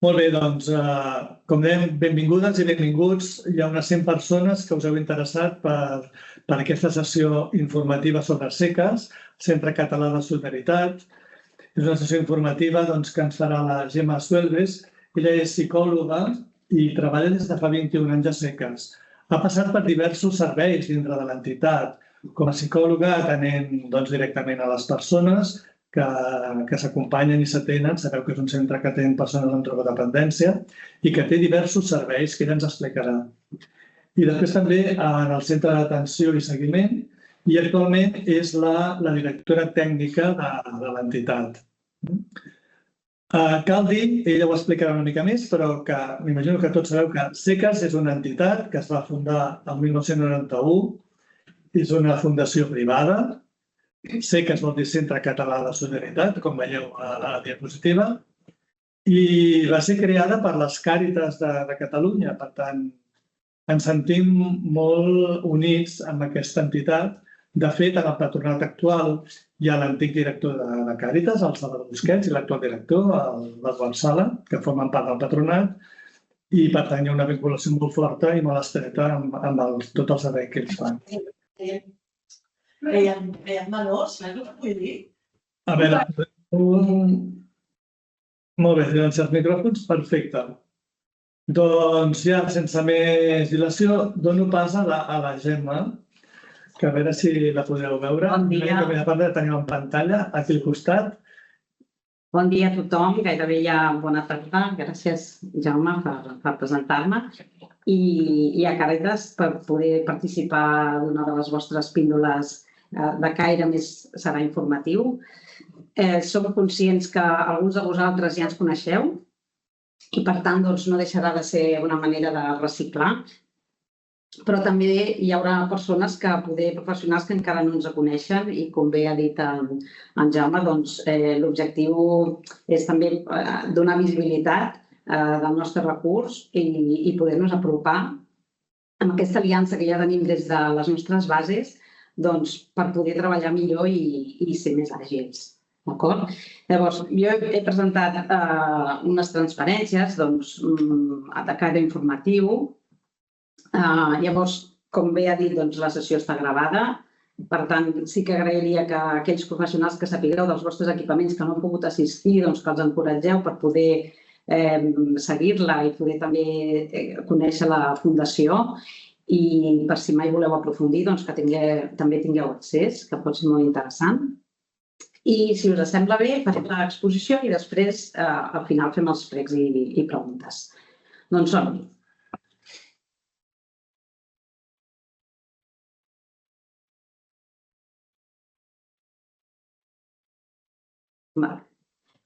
Molt bé, doncs, com dèiem, benvingudes i benvinguts. Hi ha unes 100 persones que us heu interessat per aquesta sessió informativa sobre SECAS, Centre Català de Solidaritat. És una sessió informativa que ens farà la Gemma Suelves. Ella és psicòloga i treballa des de fa 21 anys a SECAS. Ha passat per diversos serveis dintre de l'entitat. Com a psicòloga, atenent directament a les persones que s'acompanyen i s'atenen. Sabeu que és un centre que atén persones amb drogodependència i que té diversos serveis que ella ens explicarà. I després també en el centre d'atenció i seguiment i actualment és la directora tècnica de l'entitat. Cal dir, ella ho explicarà una mica més, però que m'imagino que tots sabeu que SECAS és una entitat que es va fundar el 1991, és una fundació privada. SECAS vol dir Centre Català de Solidaritat, com veieu a la diapositiva, i va ser creada per les Càritas de Catalunya. Per tant, ens sentim molt units amb aquesta entitat. De fet, en el patronat actual hi ha l'antic director de Càritas, el Salvador Busquets, i l'actual director, l'Eduard Sala, que formen part del patronat, i per tant hi ha una vinculació molt forta i molt estreta amb tot el servei que ells fan. Veiem menors, saps el que vull dir? A veure, molt bé, silenciar els micròfons, perfecte. Doncs ja, sense més dilació, dono pas a la Gemma, que a veure si la podeu veure. Bon dia. A part de tenir en pantalla, aquí al costat. Bon dia a tothom, gairebé ja bona tarda. Gràcies, Jaume, per presentar-me. I a Càritas per poder participar d'una de les vostres píndoles de caire més serà informatiu. Som conscients que alguns de vosaltres ja ens coneixeu i, per tant, no deixarà de ser una manera de reciclar. Però també hi haurà persones professionals que encara no ens coneixen i, com bé ha dit en Jaume, l'objectiu és també donar visibilitat del nostre recurs i poder-nos apropar amb aquesta aliança que ja tenim des de les nostres bases per poder treballar millor i ser més àgils. Llavors, jo he presentat unes transparències de caire informatiu. Llavors, com bé ha dit, la sessió està gravada. Per tant, sí que agrairia que aquells professionals que sapigueu dels vostres equipaments que no han pogut assistir, que els encoratgeu per poder seguir-la i poder també conèixer la fundació. I per si mai voleu aprofundir, que també tingueu accés, que pot ser molt interessant. I si us sembla bé, farem l'exposició i després al final fem els pregs i preguntes. Doncs som-hi.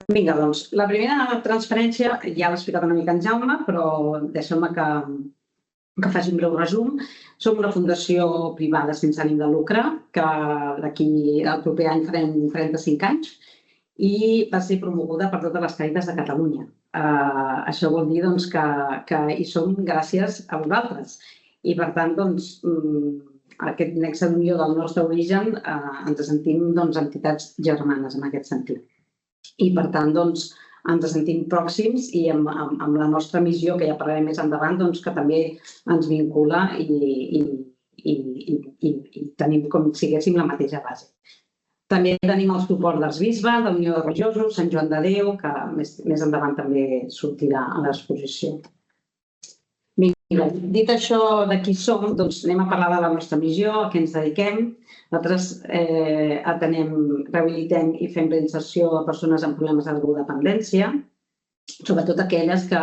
Vinga, doncs, la primera transferència ja l'ha explicat una mica en Jaume, però deixeu-me que faci un breu resum. Som una fundació privada sense ànim de lucre, que d'aquí al proper any farem 35 anys, i va ser promoguda per totes les Càritas de Catalunya. Això vol dir que hi som gràcies a vosaltres. I, per tant, aquest nexe d'unió del nostre origen ens sentim entitats germanes en aquest sentit. I, per tant, ens sentim pròxims i amb la nostra missió, que ja parlarem més endavant, que també ens vincula i tenim com si haguéssim la mateixa base. També tenim el suport dels bisbes, de l'Unió de Religiosos, Sant Joan de Déu, que més endavant també sortirà a l'exposició. Dit això de qui som, anem a parlar de la nostra missió, a què ens dediquem. Nosaltres atenem, rehabilitem i fem reinserció a persones amb problemes de drogodependència, sobretot aquelles que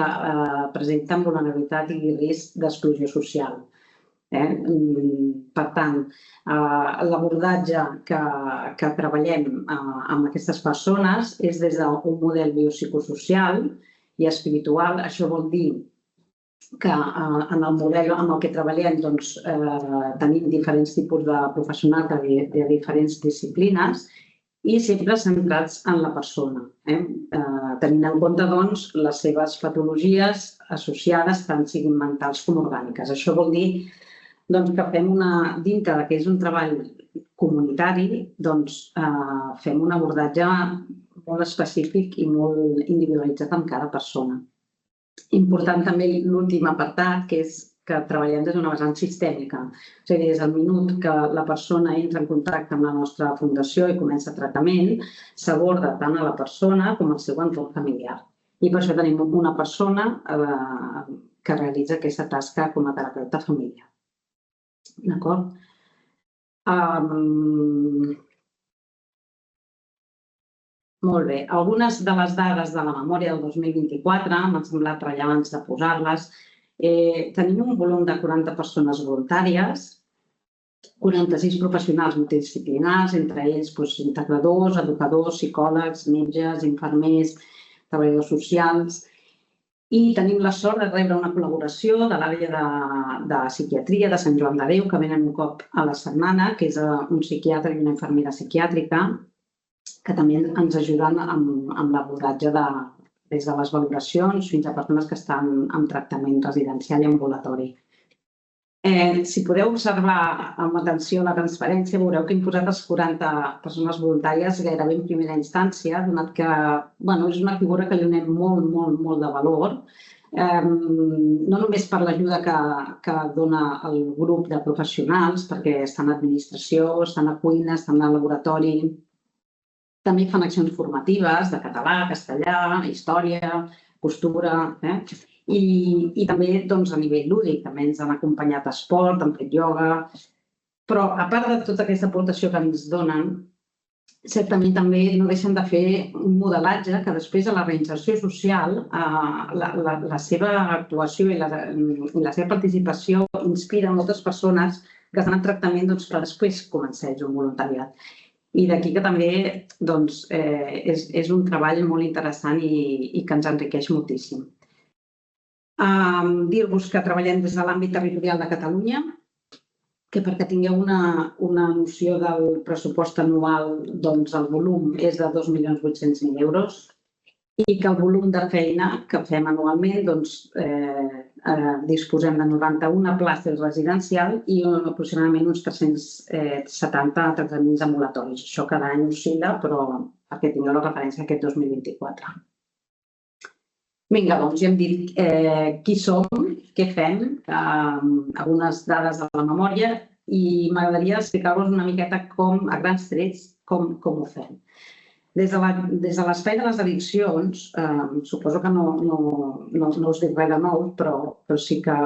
presenten vulnerabilitat i risc d'exclusió social. Per tant, l'abordatge que treballem amb aquestes persones és des d'un model biopsicosocial i espiritual. Això vol dir que en el model amb el que treballem tenim diferents tipus de professionals de diferents disciplines i sempre centrats en la persona, tenint en compte les seves patologies associades, tant siguin mentals com orgàniques. Això vol dir que fem dintre que és un treball comunitari, fem un abordatge molt específic i molt individualitzat amb cada persona. Important també l'últim apartat, que és que treballem des d'una vessant sistèmica. És a dir, des del minut que la persona entra en contacte amb la nostra fundació i comença el tractament, s'aborda tant a la persona com al seu entorn familiar. I per això tenim una persona que realitza aquesta tasca com a terapeuta familiar. D'acord? Molt bé. Algunes de les dades de la memòria del 2024 m'han semblat rellevants de posar-les. Tenim un volum de 40 persones voluntàries, 46 professionals multidisciplinars, entre ells integradors, educadors, psicòlegs, metges, infermers, treballadors socials. I tenim la sort de rebre una col·laboració de l'àrea de psiquiatria de Sant Joan de Déu, que venen un cop a la setmana, que és un psiquiatre i una infermera psiquiàtrica, que també ens ajuden amb l'abordatge des de les valoracions fins a persones que estan en tractament residencial i ambulatori. Si podeu observar amb atenció la transparència, veureu que hem posat les 40 persones voluntàries gairebé en primera instància, donat que és una figura que li donem molt de valor, no només per l'ajuda que dona el grup de professionals, perquè estan a administració, estan a cuina, estan al laboratori, també fan accions formatives de català, castellà, història, costura, i també a nivell lúdic, també ens han acompanyat a esport, han fet ioga, però a part de tota aquesta aportació que ens donen, certament també no deixen de fer un modelatge que després a la reinserció social, la seva actuació i la seva participació inspira moltes persones que estan en tractament per després començar un voluntariat. I d'aquí que també és un treball molt interessant i que ens enriqueix moltíssim. Dir-vos que treballem des de l'àmbit territorial de Catalunya, que perquè tingueu una noció del pressupost anual, el volum és de 2.800.000 euros i que el volum de feina que fem anualment, disposem de 91 places residencials i aproximadament uns 370 tractaments ambulatoris. Això cada any oscil·la, però perquè tingueu la referència aquest 2024. Vinga, ja hem dit qui som, què fem, algunes dades de la memòria i m'agradaria explicar-vos una miqueta a grans trets com ho fem. Des de l'espai de les addiccions, suposo que no us dic res de nou, però sí que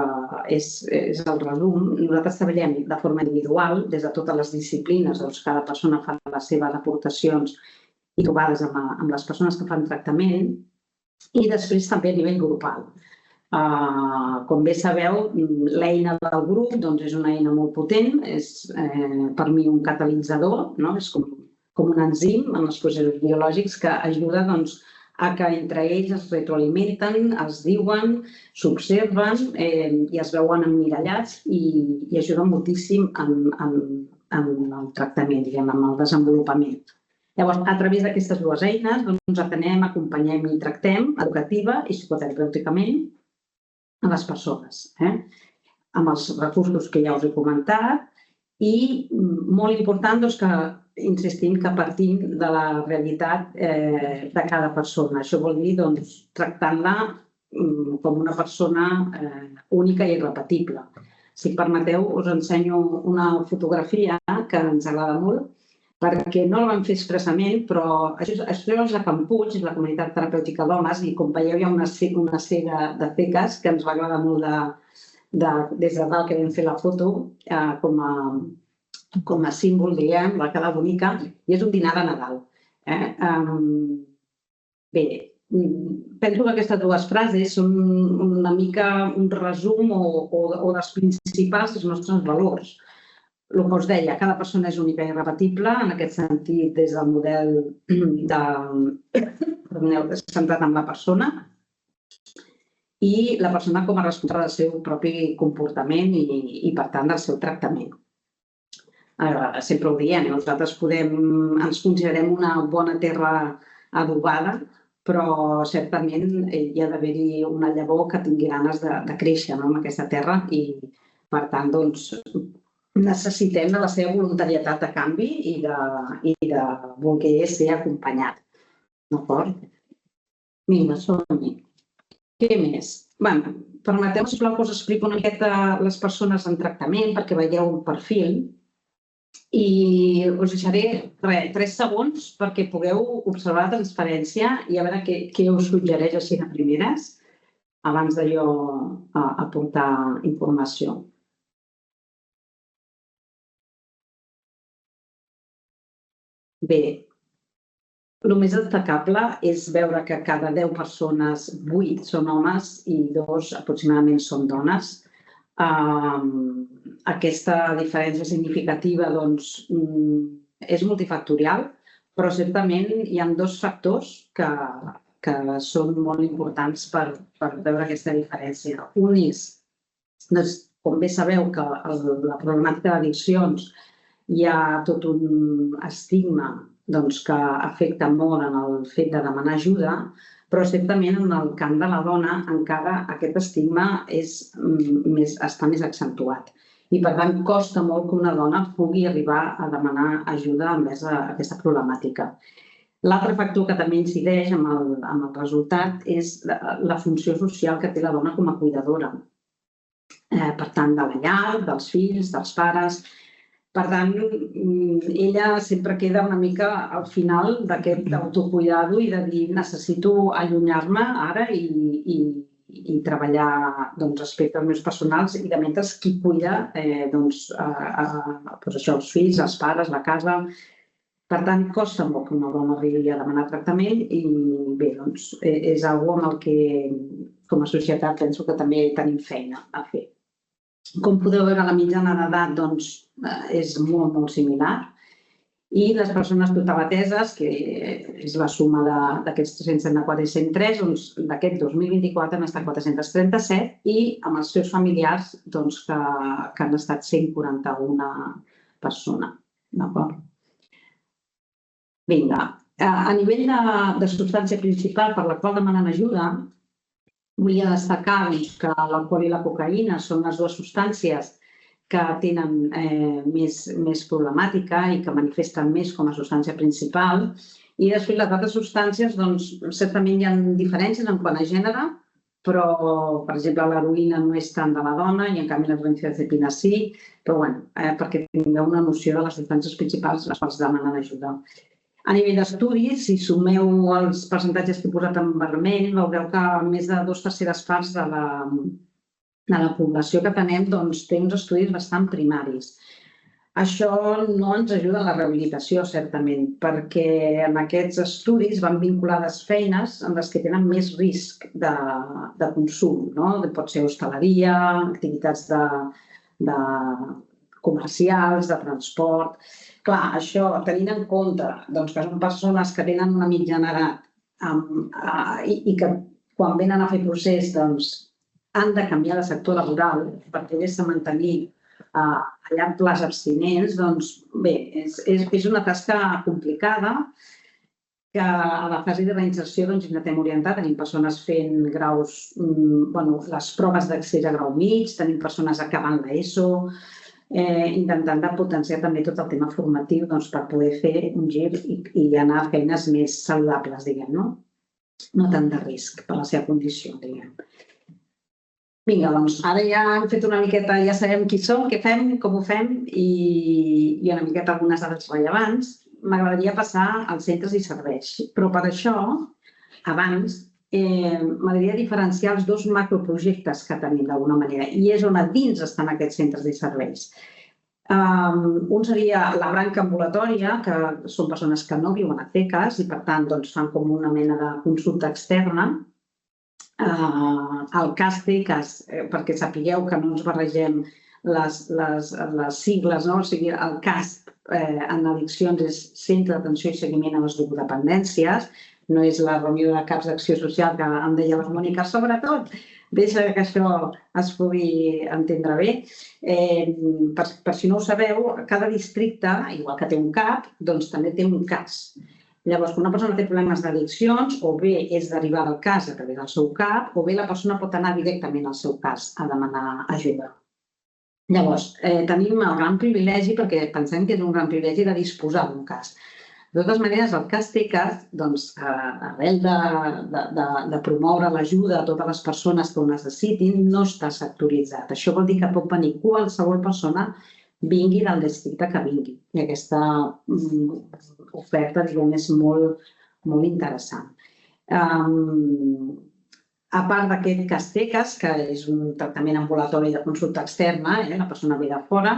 és el resum. Nosaltres treballem de forma individual, des de totes les disciplines, cada persona fa les seves aportacions i trobades amb les persones que fan tractament, i després també a nivell grupal. Com bé sabeu, l'eina del grup és una eina molt potent, és per mi un catalitzador, és com un enzim en els processos biològics que ajuda a que entre ells es retroalimenten, es diuen, s'observen i es veuen emmirallats i ajuden moltíssim en el tractament, en el desenvolupament. Llavors, a través d'aquestes dues eines, atenem, acompanyem i tractem educativa i psicoterapèuticament a les persones, amb els recursos que ja us he comentat i molt important que insistim que partim de la realitat de cada persona. Això vol dir tractant-la com una persona única i irrepetible. Si permeteu, us ensenyo una fotografia que ens agrada molt, perquè no la vam fer expressament, però això és a Can Puig, és la comunitat terapèutica d'homes, i com veieu hi ha una sega de ceques que ens va agradar molt des de dalt que vam fer la foto com a símbol, diguem, va quedar bonica, i és un dinar de Nadal. Bé, penso que aquestes dues frases són una mica un resum o dels principals dels nostres valors. El que us deia, cada persona és única i irrepetible, en aquest sentit, des del model centrat en la persona, i la persona com a responsable del seu propi comportament i, per tant, del seu tractament. Sempre ho diem, nosaltres ens considerem una bona terra adobada, però certament hi ha d'haver-hi una llavor que tingui ganes de créixer en aquesta terra i, per tant, necessitem de la seva voluntarietat de canvi i de voler ser acompanyat. D'acord? Vinga, som-hi. Què més? Permeteu, sisplau, que us explico una miqueta les persones en tractament perquè veieu un perfil i us deixaré 3 segons perquè pugueu observar la transparència i a veure què us suggereix així de primeres abans de jo aportar informació. Bé, el més destacable és veure que cada 10 persones, 8 són homes i 2 aproximadament són dones. Aquesta diferència significativa és multifactorial, però certament hi ha 2 factors que són molt importants per veure aquesta diferència. Un és, com bé sabeu, que la problemàtica d'addiccions hi ha tot un estigma que afecta molt en el fet de demanar ajuda, però certament en el camp de la dona encara aquest estigma està més accentuat. I per tant costa molt que una dona pugui arribar a demanar ajuda envers aquesta problemàtica. L'altre factor que també incideix en el resultat és la funció social que té la dona com a cuidadora. Per tant, de la llar, dels fills, dels pares. Per tant, ella sempre queda una mica al final d'aquest autocuidado i de dir necessito allunyar-me ara i treballar aspectes meus personals i de mentre qui cuida els fills, els pares, la casa. Per tant, costa molt que una dona arribi a demanar tractament i bé, és una cosa amb el que com a societat penso que també tenim feina a fer. Com podeu veure, la mitjana d'edat és molt, molt similar i les persones total ateses, que és la suma d'aquests 334 i 103, d'aquest 2024 han estat 437 i amb els seus familiars que han estat 141 persones. D'acord? Vinga, a nivell de substància principal per la qual demanen ajuda, volia destacar que l'alcohol i la cocaïna són les 2 substàncies que tenen més problemàtica i que manifesten més com a substància principal. I després les altres substàncies, certament hi ha diferències en quant a gènere, però, per exemple, l'heroïna no és tant de la dona i en canvi la benzodiazepina sí, però perquè tingueu una noció de les substàncies principals les quals demanen ajuda. A nivell d'estudis, si sumeu els percentatges que he posat en vermell, veureu que més de 2/3 parts de la població que tenem té uns estudis bastant primaris. Això no ens ajuda a la rehabilitació, certament, perquè en aquests estudis van vinculades feines en les que tenen més risc de consum. Pot ser hostaleria, activitats comercials, de transport. Clar, això, tenint en compte que són persones que tenen una mitjana edat i que quan venen a fer procés han de canviar de sector laboral per poder-se mantenir a llarg plaç abstinents, bé, és una tasca complicada que a la fase de reinserció intentem orientar. Tenim persones fent graus, les proves d'accés a grau mig, tenim persones acabant l'ESO, intentant potenciar també tot el tema formatiu per poder fer un gir i anar a feines més saludables, diguem, no tant de risc per la seva condició, diguem. Vinga, ara ja hem fet una miqueta, ja sabem qui som, què fem, com ho fem i una miqueta algunes dades rellevants. M'agradaria passar als centres i serveis, però per això, abans, m'agradaria diferenciar els 2 macroprojectes que tenim d'alguna manera i és on a dins estan aquests centres i serveis. Un seria la branca ambulatòria, que són persones que no viuen a CECAS i per tant fan com una mena de consulta externa. El CAS-CECAS, perquè sapigueu que no ens barregem les sigles, o sigui, el CAS en addiccions és Centre d'Atenció i Seguiment a les Drogodependències, no és la reunió de caps d'acció social que em deia la Mònica, sobretot, deixa que això es pugui entendre bé. Per si no ho sabeu, cada districte, igual que té un CAP, també té un CAS. Llavors, quan una persona té problemes d'addiccions, o bé és derivada al CAS a través del seu CAP, o bé la persona pot anar directament al seu CAS a demanar ajuda. Llavors, tenim el gran privilegi, perquè pensem que és un gran privilegi de disposar d'un CAS. De totes maneres, el cas TECAS, arrel de promoure l'ajuda a totes les persones que ho necessitin, no està sectoritzat. Això vol dir que pot venir qualsevol persona vingui del districte que vingui. I aquesta oferta, diguem, és molt interessant. A part d'aquest cas TECAS, que és un tractament ambulatori de consulta externa, la persona ve de fora,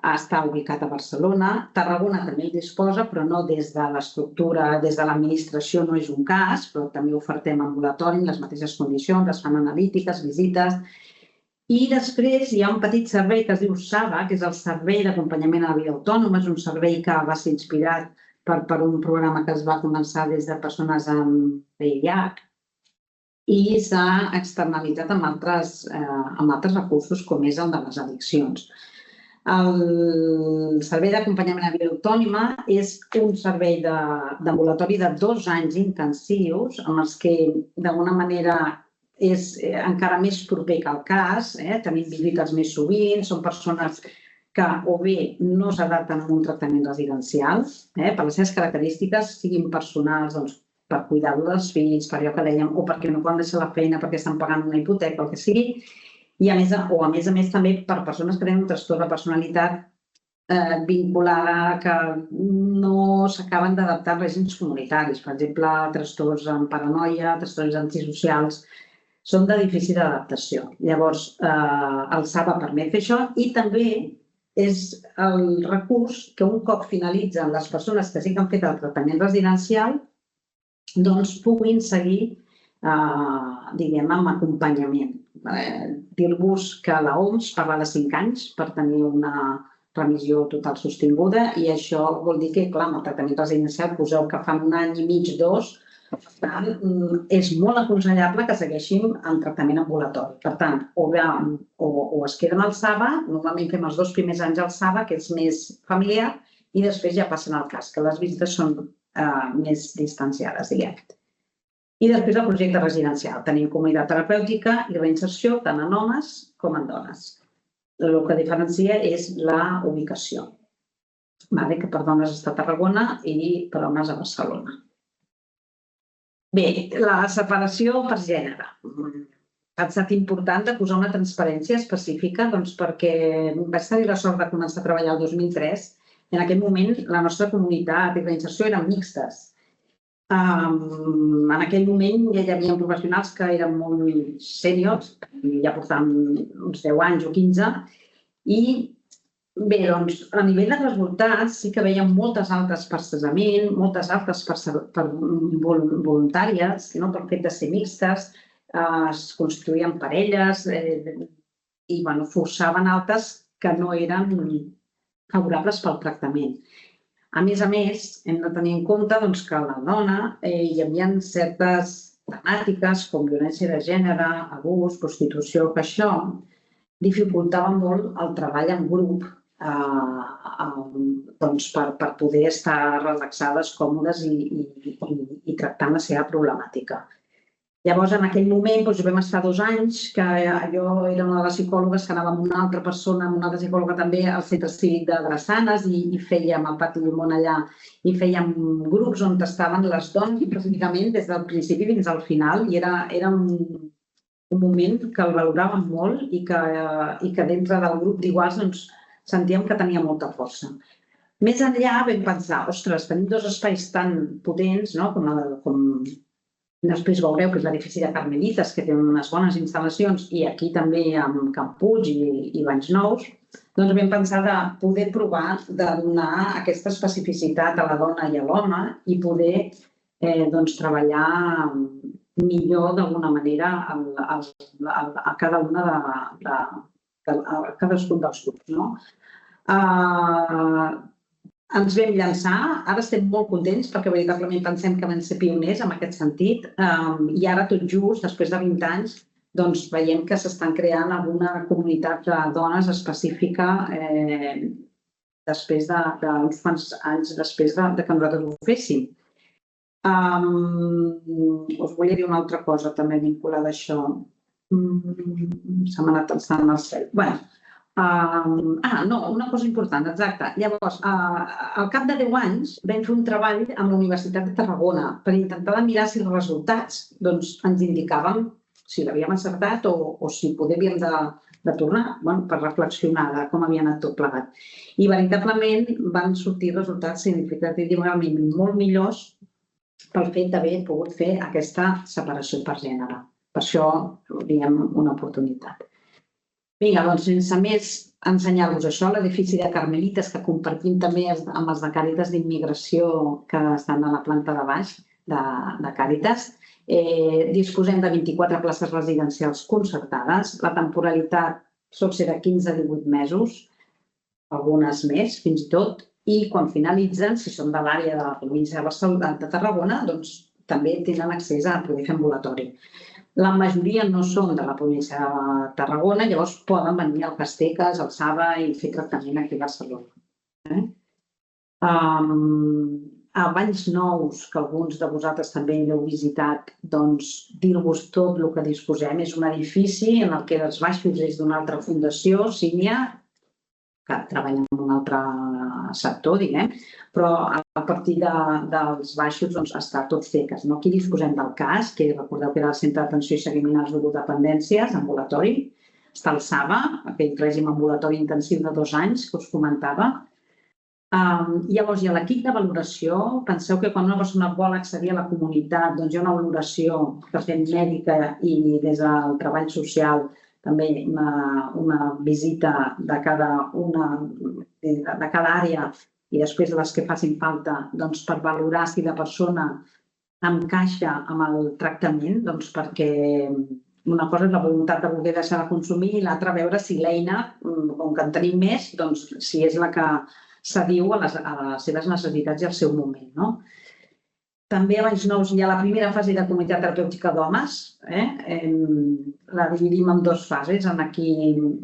està ubicat a Barcelona. Tarragona també hi disposa, però no des de l'estructura, des de l'administració no és un cas, però també ofertem ambulatori en les mateixes condicions, es fan analítiques, visites. I després hi ha un petit servei que es diu SAVA, que és el Servei d'Acompanyament a la Vida Autònoma. És un servei que va ser inspirat per un programa que es va començar des de persones amb VIH i s'ha externalitzat amb altres recursos, com és el de les addiccions. El Servei d'Acompanyament a la Vida Autònoma és un servei d'ambulatori de 2 anys intensius, amb els que d'alguna manera és encara més proper que el cas, tenim visites més sovint, són persones que o bé no s'adapten a un tractament residencial, per les seves característiques, siguin personals per cuidar dels fills, per allò que dèiem, o perquè no poden deixar la feina perquè estan pagant una hipoteca, el que sigui, i a més a més també per persones que tenen un trastorn de personalitat vinculada que no s'acaben d'adaptar a règims comunitaris. Per exemple, trastorns amb paranoia, trastorns antisocials, són de difícil adaptació. Llavors, el SAVA permet fer això i també és el recurs que un cop finalitzen les persones que sí que han fet el tractament residencial doncs puguin seguir, diguem, amb acompanyament. Dir-vos que l'OMS parla de 5 anys per tenir una remissió total sostinguda i això vol dir que, clar, amb el tractament residencial poseu que fa 1 any i mig, 2, per tant, és molt aconsellable que segueixin en tractament ambulatori. Per tant, o es queden al SAVA, normalment fem els 2 primers anys al SAVA, que és més familiar, i després ja passen al cas, que les visites són més distanciades, diguem. I després el projecte residencial. Tenim comunitat terapèutica i reinserció tant en homes com en dones. El que diferencia és la ubicació, que per dones està a Tarragona i per homes a Barcelona. Bé, la separació per gènere. Ha estat important de posar una transparència específica perquè vaig tenir la sort de començar a treballar el 2003. En aquell moment la nostra comunitat i reinserció eren mixtes. En aquell moment ja hi havia professionals que eren molt sèniors, ja portaven uns 10 anys o 15, i bé, doncs, a nivell de resultats sí que veiem moltes altes per cessament, moltes altes per voluntàries, pel fet de ser mixtes, es constituïen parelles i forçaven altes que no eren favorables pel tractament. A més, hem de tenir en compte que a la dona hi havia certes temàtiques com violència de gènere, abús, prostitució, que això dificultava molt el treball en grup per poder estar relaxades, còmodes i tractant la seva problemàtica. Llavors, en aquell moment vam estar 2 anys, que jo era una de les psicòlogues que anava amb una altra persona, amb una altra psicòloga també, al centre cívic de Drassanes i fèiem al pati Llimona allà i fèiem grups on estaven les dones específicament des del principi fins al final i era un moment que el valoràvem molt i que dintre del grup d'iguals sentíem que tenia molta força. Més enllà vam pensar, ostres, tenim 2 espais tan potents com després veureu que és l'edifici de Carmelites, que té unes bones instal·lacions, i aquí també amb Camp Puig i Banys Nous, doncs vam pensar de poder provar de donar aquesta especificitat a la dona i a l'home i poder treballar millor d'alguna manera a cadascun dels grups. Ens vam llançar, ara estem molt contents perquè veritablement pensem que vam ser pioners en aquest sentit i ara tot just, després de 20 anys, veiem que s'estan creant alguna comunitat de dones específica després d'uns quants anys després que nosaltres ho féssim. Us volia dir una altra cosa també vinculada a això. Se m'ha anat alçant el cel. No, una cosa important, exacte. Llavors, al cap de 10 anys vam fer un treball amb la Universitat de Tarragona per intentar mirar si els resultats ens indicaven si l'havíem encertat o si podíem de tornar per reflexionar de com havia anat tot plegat. I veritablement van sortir resultats significativament molt millors pel fet d'haver pogut fer aquesta separació per gènere. Per això diem una oportunitat. Vinga, doncs sense més ensenyar-vos això, l'edifici de Carmelites que compartim també amb els de Càritas d'Immigració que estan a la planta de baix de Càritas. Disposem de 24 places residencials concertades. La temporalitat sol ser de 15 a 18 mesos, algunes més fins i tot, i quan finalitzen, si són de l'àrea de la província de Tarragona, doncs també tenen accés a poder fer ambulatori. La majoria no són de la província de Tarragona, llavors poden venir al Casteques, al Saba i fer tractament aquí a Barcelona. A Valls Nous, que alguns de vosaltres també l'heu visitat, doncs dir-vos tot el que disposem. És un edifici en el que els baixos és d'una altra fundació, Sínia, que treballa en un altre sector, diguem, però a partir dels baixos està tot feques. Aquí disposem del CAS, que recordeu que era el Centre d'Atenció i Seguiment a les Ludodependències, ambulatori. Està el SABA, aquell règim ambulatori intensiu de 2 anys que us comentava. Llavors hi ha l'equip de valoració. Penseu que quan una persona vol accedir a la comunitat, doncs hi ha una valoració que fem mèdica i des del treball social també una visita de cada àrea i després les que facin falta per valorar si la persona encaixa amb el tractament, perquè una cosa és la voluntat de voler deixar de consumir i l'altra veure si l'eina, com que en tenim més, si és la que s'adiu a les seves necessitats i al seu moment. També a Valls Nous hi ha la primera fase de comunitat terapèutica d'homes. La dividim en 2 fases. Aquí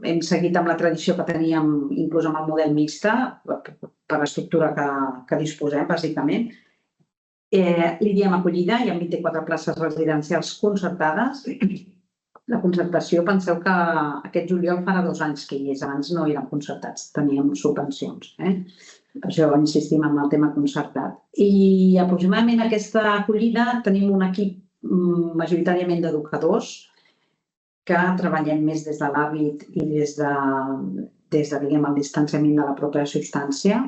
hem seguit amb la tradició que teníem, inclús amb el model mixta, per l'estructura que disposem, bàsicament. Li diem acollida, hi ha 24 places residencials concertades. La concertació, penseu que aquest juliol farà 2 anys que hi és, abans no eren concertats, teníem subvencions. Per això insistim en el tema concertat. I aproximadament aquesta acollida tenim un equip majoritàriament d'educadors que treballem més des de l'hàbit i des de el distanciament de la pròpia substància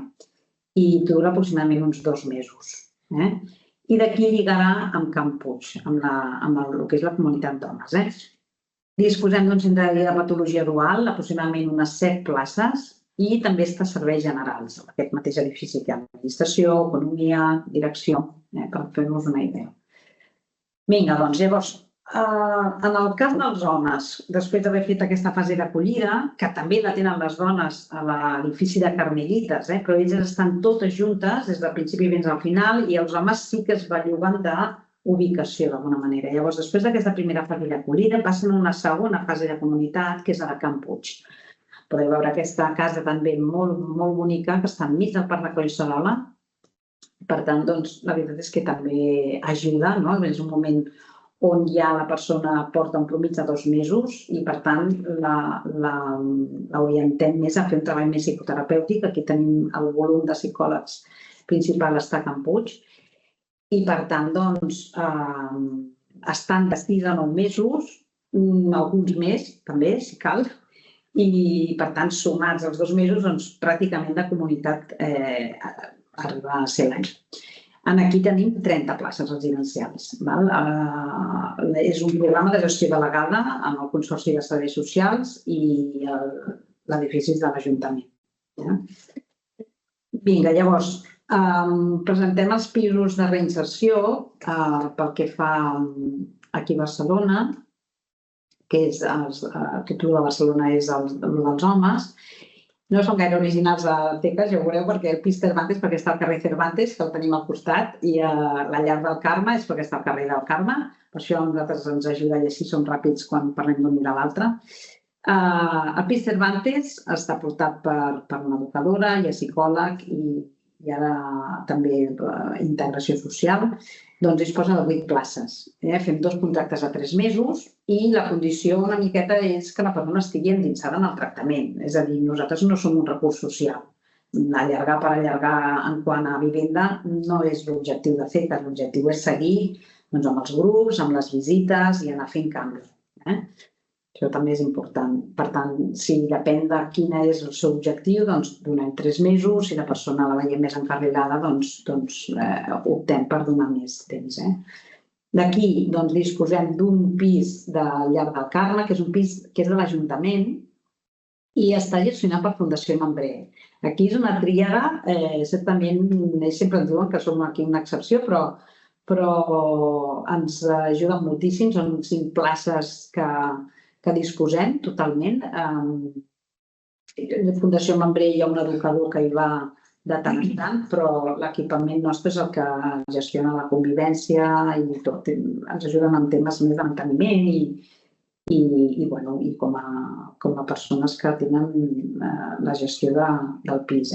i dura aproximadament uns 2 mesos. I d'aquí lligarà amb Can Puig, amb el que és la comunitat d'homes. Disposem d'un centre de patologia dual, aproximadament unes 7 places, i també està a serveis generals, aquest mateix edifici que hi ha administració, economia, direcció, per fer-nos una idea. Vinga, doncs llavors, en el cas dels homes, després d'haver fet aquesta fase d'acollida, que també la tenen les dones a l'edifici de Carmelites, però elles estan totes juntes des del principi fins al final i els homes sí que es belluguen d'ubicació d'alguna manera. Llavors, després d'aquesta primera fase d'acollida, passen a una segona fase de comunitat, que és a la Can Puig. Podeu veure aquesta casa també molt bonica que està enmig del Parc de Collserola. Per tant, la veritat és que també ajuda. És un moment on ja la persona porta un promís de 2 mesos i, per tant, l'orientem més a fer un treball més psicoterapèutic. Aquí tenim el volum de psicòlegs principal està a Can Puig. I, per tant, estan de 6 a 9 mesos, alguns més, també, si cal. I, per tant, sumats els 2 mesos, pràcticament la comunitat arriba a ser l'any. Aquí tenim 30 places residencials. És un programa de gestió delegada amb el Consorci de Serveis Socials i l'edifici de l'Ajuntament. Vinga, llavors, presentem els pisos de reinserció pel que fa aquí a Barcelona, que és el títol de Barcelona és el dels homes. No són gaire originals a Teques, ja ho veureu, perquè el pis Cervantes perquè està al carrer Cervantes, que el tenim al costat, i la llar del Carme és perquè està al carrer del Carme. Per això a nosaltres ens ajuda i així som ràpids quan parlem d'un i de l'altre. El pis Cervantes està portat per una educadora, hi ha psicòleg i ara també integració social. doncs disposa de 8 places. Fem 2 contractes de 3 mesos i la condició una miqueta és que la persona estigui endinsada en el tractament. És a dir, nosaltres no som un recurs social. Allargar per allargar en quant a vivenda no és l'objectiu de FECAS. L'objectiu és seguir amb els grups, amb les visites i anar fent canvis. Això també és important. Per tant, si depèn de quin és el seu objectiu, doncs donem 3 mesos. Si la persona la veiem més encarrilada, doncs optem per donar més temps. D'aquí disposem d'un pis de Llar del Carme, que és un pis que és de l'Ajuntament i està gestionat per Fundació Membré. Aquí és una tríada, certament, ells sempre ens diuen que som aquí una excepció, però ens ajuden moltíssim. Són 5 places que disposem totalment. A la Fundació Membré hi ha un educador que hi va de tant en tant, però l'equipament nostre és el que gestiona la convivència i tot. Ens ajuden en temes més de manteniment i com a persones que tenen la gestió del pis.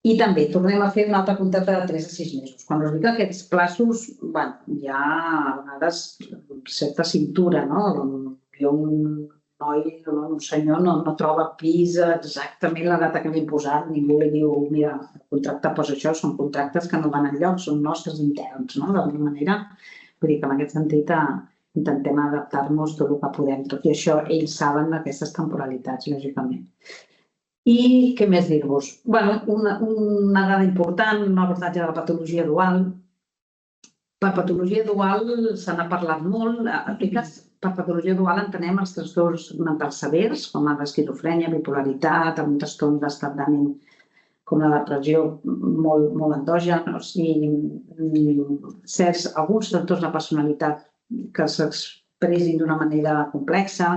I també tornem a fer un altre contracte de 3 a 6 mesos. Quan us dic aquests plaços, hi ha a vegades certa cintura, no? Un noi, un senyor no troba pis exactament la data que li hem posat, ningú li diu, mira, el contracte posa això, són contractes que no van enlloc, són nostres interns, no? D'alguna manera. Vull dir que en aquest sentit intentem adaptar-nos tot el que podem. Tot i això, ells saben aquestes temporalitats, lògicament. I què més dir-vos? Una dada important, un abordatge de la patologia dual. Per patologia dual se n'ha parlat molt. Per patologia dual entenem els trastorns mentals severs, com l'esquizofrènia, bipolaritat, un trastorn d'estat d'ànim com la depressió molt endògens i alguns trastorns de personalitat que s'expressin d'una manera complexa.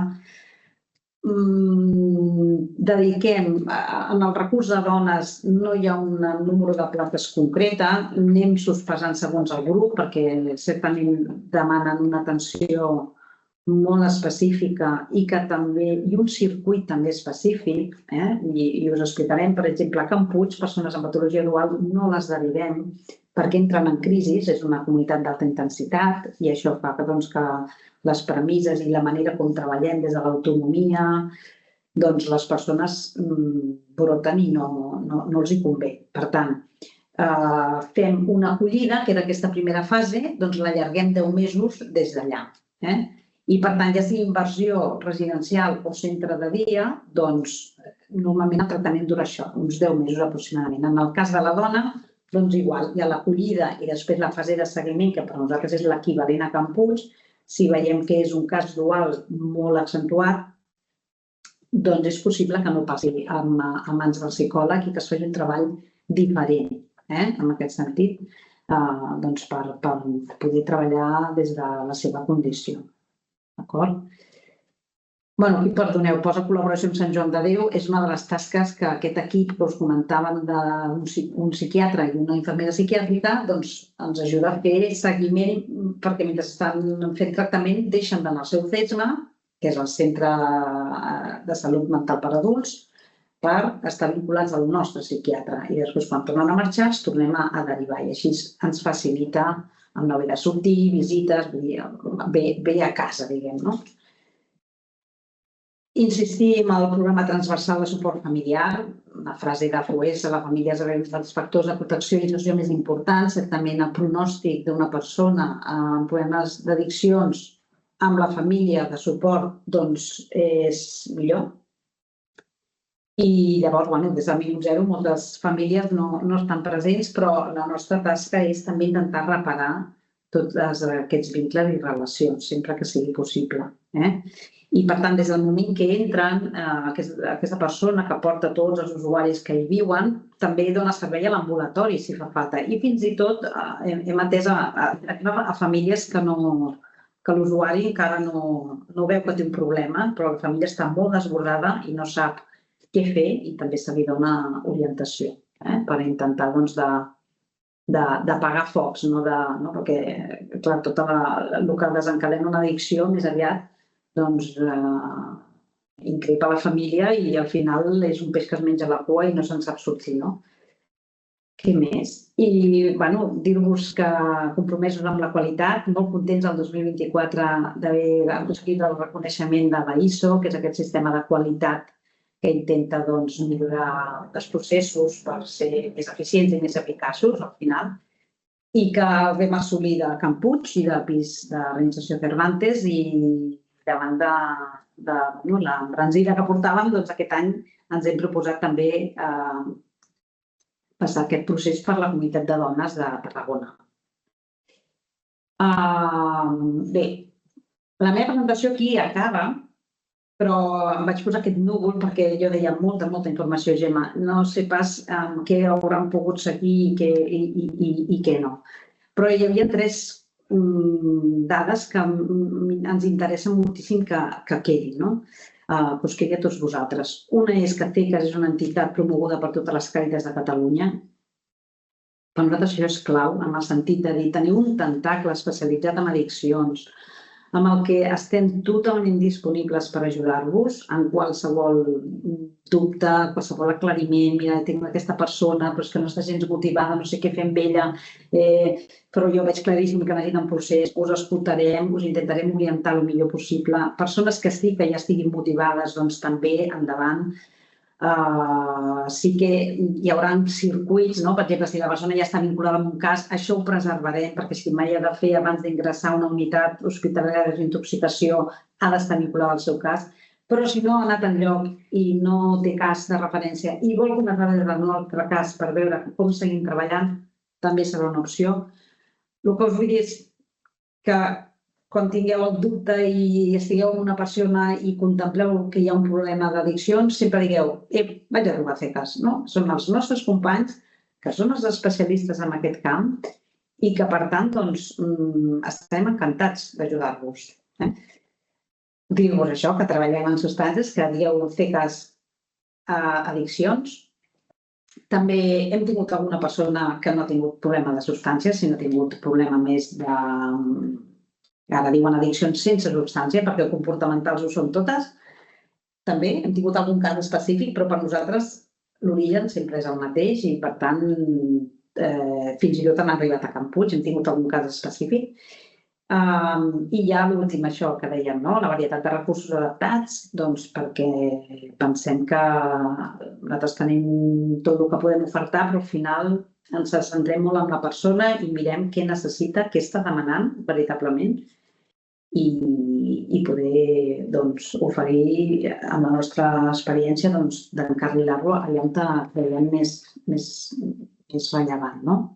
Dediquem, en el recurs de dones no hi ha un número de places concreta, anem sospesant segons el grup perquè certament demanen una atenció molt específica i un circuit també específic, i us explicarem, per exemple, a Can Puig, persones amb patologia dual no les derivem perquè entren en crisi, és una comunitat d'alta intensitat i això fa que les premisses i la manera com treballem des de l'autonomia, doncs les persones broten i no els hi convé. Per tant, fem una acollida, que era aquesta primera fase, doncs l'allarguem 10 mesos des d'allà. I per tant, ja sigui inversió residencial o centre de dia, doncs normalment el tractament dura això, uns 10 mesos aproximadament. En el cas de la dona, doncs igual, hi ha l'acollida i després la fase de seguiment, que per nosaltres és l'equivalent a Can Puig. Si veiem que és un cas dual molt accentuat, doncs és possible que no passi a mans del psicòleg i que es faci un treball diferent, en aquest sentit, per poder treballar des de la seva condició. D'acord? Aquí, perdoneu, posa col·laboració amb Sant Joan de Déu. És una de les tasques que aquest equip que us comentàvem d'un psiquiatre i una infermera psiquiàtrica ens ajuda a fer seguiment perquè mentre estan fent tractament deixen d'anar al seu CESMA, que és el Centre de Salut Mental per Adults, per estar vinculats al nostre psiquiatre. I després, quan tornen a marxar, els tornem a derivar i així ens facilita amb no haver de sortir, visites, bé a casa, diguem, no? Insistir en el programa transversal de suport familiar, una frase de FOES, la família és un dels factors de protecció i gestió més importants. Certament el pronòstic d'una persona amb problemes d'addiccions amb la família de suport és millor. I llavors, des del minut zero, moltes famílies no estan presents, però la nostra tasca és també intentar reparar tots aquests vincles i relacions, sempre que sigui possible. I, per tant, des del moment que entren, aquesta persona que porta tots els usuaris que hi viuen també dona servei a l'ambulatori, si fa falta. I fins i tot hem atès a famílies que l'usuari encara no veu que té un problema, però la família està molt desbordada i no sap què fer i també se li dona orientació per intentar d'apagar focs, perquè, clar, tot el que desencadena una addicció més aviat increpa la família i al final és un peix que es menja la cua i no se'n sap sortir, no? Què més? I dir-vos que compromesos amb la qualitat, molt contents el 2024 d'haver aconseguit el reconeixement de la ISO, que és aquest sistema de qualitat que intenta millorar els processos per ser més eficients i més eficaços al final, i que el vam assolir de Can Puig i de PIS de l'Organització Cervantes, i davant de l'embranzida que portàvem, aquest any ens hem proposat també passar aquest procés per la comunitat de dones de Tarragona. Bé, la meva presentació aquí acaba, però em vaig posar aquest núvol perquè jo deia molta informació, Gemma. No sé pas què hauran pogut seguir i què no. Però hi havia 3 dades que ens interessa moltíssim que quedin, que us quedi a tots vosaltres. Una és que CECAS és una entitat promoguda per totes les Càritas de Catalunya. Per nosaltres això és clau, en el sentit de dir, teniu un tentacle especialitzat en addiccions, amb el que estem totalment disponibles per ajudar-vos en qualsevol dubte, qualsevol aclariment. Mira, tinc aquesta persona, però és que no està gens motivada, no sé què fer amb ella, però jo veig claríssim que necessita un procés, us escoltarem, us intentarem orientar el millor possible. Persones que sí que ja estiguin motivades, doncs també, endavant. Sí que hi haurà circuits, per exemple, si la persona ja està vinculada amb un cas, això ho preservarem, perquè si mai ha de fer abans d'ingressar a una unitat hospitalària de desintoxicació, ha d'estar vinculada al seu cas. Però si no ha anat enlloc i no té cas de referència i vol començar des del nostre cas per veure com seguim treballant, també serà una opció. El que us vull dir és que quan tingueu el dubte i estigueu amb una persona i contempleu que hi ha un problema d'addiccions, sempre digueu, vaig a trobar CECAS, no? Són els nostres companys, que són els especialistes en aquest camp i que, per tant, estarem encantats d'ajudar-vos. Dir-vos això, que treballem en substàncies, que digueu CECAS addiccions. També hem tingut alguna persona que no ha tingut problema de substàncies, sinó ha tingut problema més de... Ara diuen addiccions sense substància, perquè comportamentals ho són totes. També hem tingut algun cas específic, però per nosaltres l'origen sempre és el mateix i, per tant, fins i tot han arribat a Can Puig, hem tingut algun cas específic. I ja l'últim, això que dèiem, la varietat de recursos adaptats, doncs perquè pensem que nosaltres tenim tot el que podem ofertar, però al final ens centrem molt en la persona i mirem què necessita, què està demanant veritablement i poder oferir amb la nostra experiència d'encarrilar-lo allà on creiem més rellevant.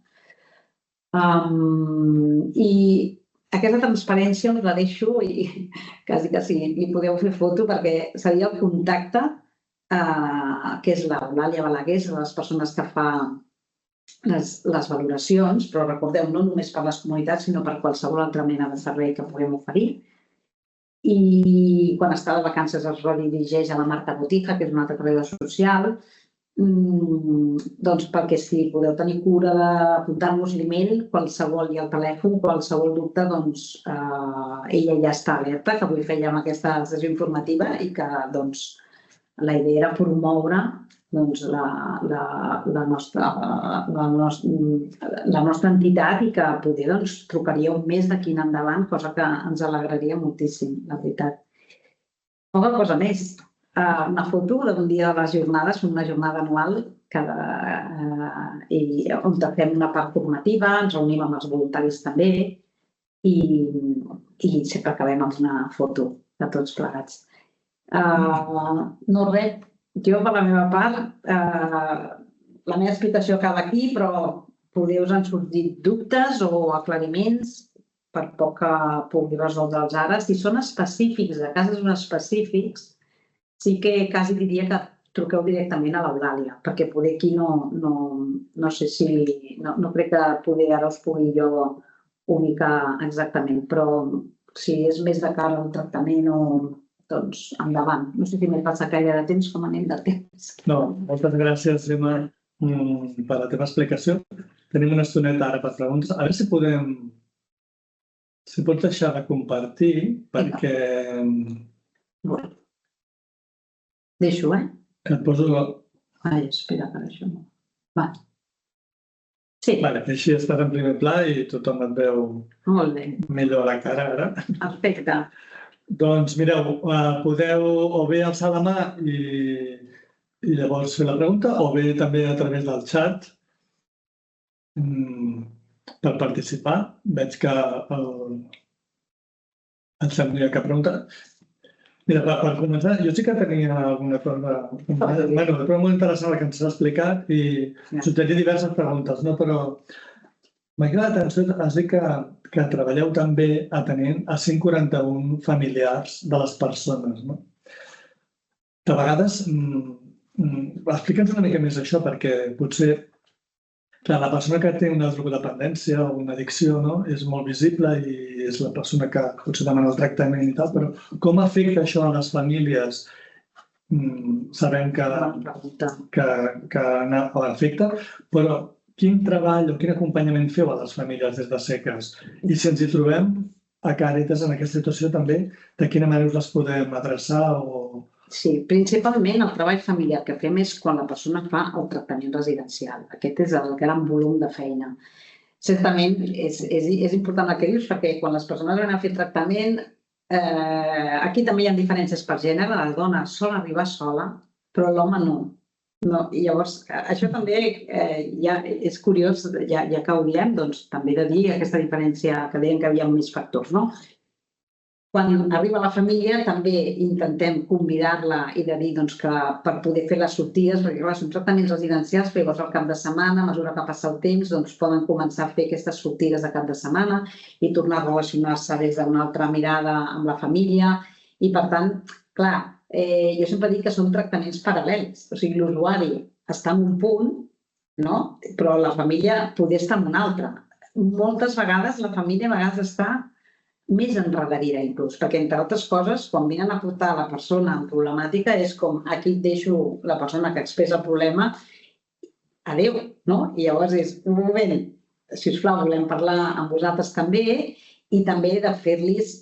I aquesta transparència us la deixo i quasi que sí, li podeu fer foto perquè seria el contacte que és l'Eulàlia Balaguer, és les persones que fa les valoracions, però recordeu, no només per les comunitats, sinó per qualsevol altra mena de servei que puguem oferir. I quan està de vacances es redirigeix a la Marta Botifa, que és una altra treballadora social, perquè si podeu tenir cura d'apuntar-nos l'email, qualsevol i el telèfon, qualsevol dubte, ella ja està alerta, que avui fèiem aquesta sessió informativa i que la idea era promoure la nostra entitat i que poder trucaria un mes d'aquí en endavant, cosa que ens alegraria moltíssim, la veritat. Poca cosa més. Una foto d'un dia de les jornades, una jornada anual on fem una part formativa, ens reunim amb els voluntaris també i sempre acabem amb una foto de tots plegats. No res, jo per la meva part, la meva explicació acaba aquí, però poder us han sorgit dubtes o aclariments per poc que pugui resoldre'ls ara. Si són específics, de casos específics, sí que quasi diria que truqueu directament a l'Eulàlia, perquè poder aquí no sé si... No crec que poder ara us pugui jo ubicar exactament, però si és més de cara al tractament doncs endavant. No sé si m'he passat gaire de temps, com anem de temps. No, moltes gràcies, Gemma, per la teva explicació. Tenim una estoneta ara per preguntes. A veure si podem... Si pots deixar de compartir, perquè... Deixo, Que et poso... Ai, espera, per això no. Va. Sí, Així estàs en primer pla i tothom et veu molt bé. millor a la cara ara. Perfecte. Doncs mireu, podeu o bé alçar la mà i llavors fer la pregunta, o bé també a través del xat per participar. Veig que el Sam no hi ha cap pregunta. Mira, per començar, jo sí que tenia alguna cosa... Bueno, però molt interessant el que ens has explicat i subjecte diverses preguntes, no? Però m'ha cridat l'atenció, has dit que treballeu també atenent a 141 familiars de les persones, no? De vegades, explica'ns una mica més això, perquè potser la persona que té una drogodependència o una addicció és molt visible i és la persona que potser demana el tractament i tal, però com afecta això a les famílies? Sabem que afecta, però quin treball o quin acompanyament feu a les famílies des de SECAS? I si ens hi trobem a Càritas en aquesta situació també, de quina manera us les podem adreçar o... Sí, principalment el treball familiar que fem és quan la persona fa el tractament residencial. Aquest és el gran volum de feina. Certament és important el que dius perquè quan les persones venen a fer tractament, aquí també hi ha diferències per gènere, la dona sol arribar sola, però l'home no. Llavors, això també ja és curiós, ja que ho diem, doncs també de dir aquesta diferència que deien que hi havia més factors, no? Quan arriba la família també intentem convidar-la i de dir que per poder fer les sortides, perquè clar, són tractaments residencials, però llavors al cap de setmana, a mesura que passa el temps, poden començar a fer aquestes sortides de cap de setmana i tornar a relacionar-se des d'una altra mirada amb la família. I per tant, clar, jo sempre dic que són tractaments paral·lels. O sigui, l'usuari està en un punt, però la família poder estar en un altre. Moltes vegades la família està més enredarida inclús, perquè entre altres coses, quan venen a portar la persona amb problemàtica és com, aquí et deixo la persona que expressa el problema, adéu, no? I llavors és, un moment, sisplau, volem parlar amb vosaltres també i també de fer-los,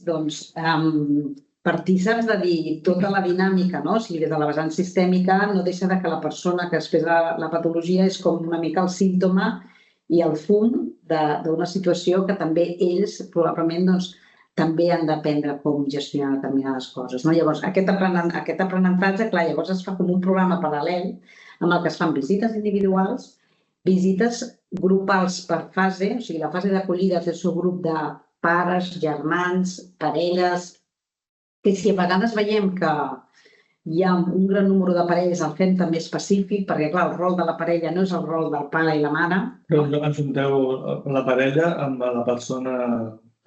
partíceps de dir tota la dinàmica, no? O sigui, des de la vessant sistèmica no deixa que la persona que expressa la patologia és com una mica el símptoma i el fum d'una situació que també ells probablement també han d'aprendre com gestionar determinades coses. Llavors, aquest aprenentatge, clar, llavors es fa com un programa paral·lel amb el que es fan visites individuals, visites grupals per fase, o sigui, la fase d'acollida té el seu grup de pares, germans, parelles, que si a vegades veiem que hi ha un gran número de parelles, el fem també específic, perquè clar, el rol de la parella no és el rol del pare i la mare. Però enjunteu la parella amb la persona...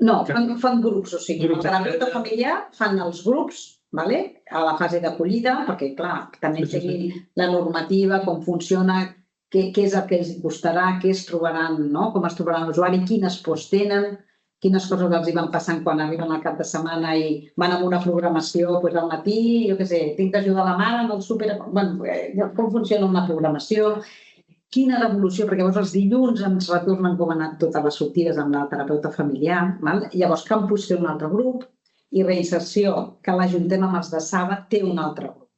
No, fan grups, o sigui, el terapeuta familiar fan els grups a la fase d'acollida, perquè clar, també seguint la normativa, com funciona, què és el que els costarà, què es trobaran, com es trobaran l'usuari, quines pors tenen, quines coses els hi van passant quan arriben al cap de setmana i van amb una programació al matí, jo què sé, tinc d'ajudar la mare amb el súper... Com funciona una programació, quina revolució, perquè llavors els dilluns ens retornen com han anat totes les sortides amb el terapeuta familiar, llavors Campus té un altre grup i Reinserció, que l'ajuntem amb els de Saba, té un altre grup.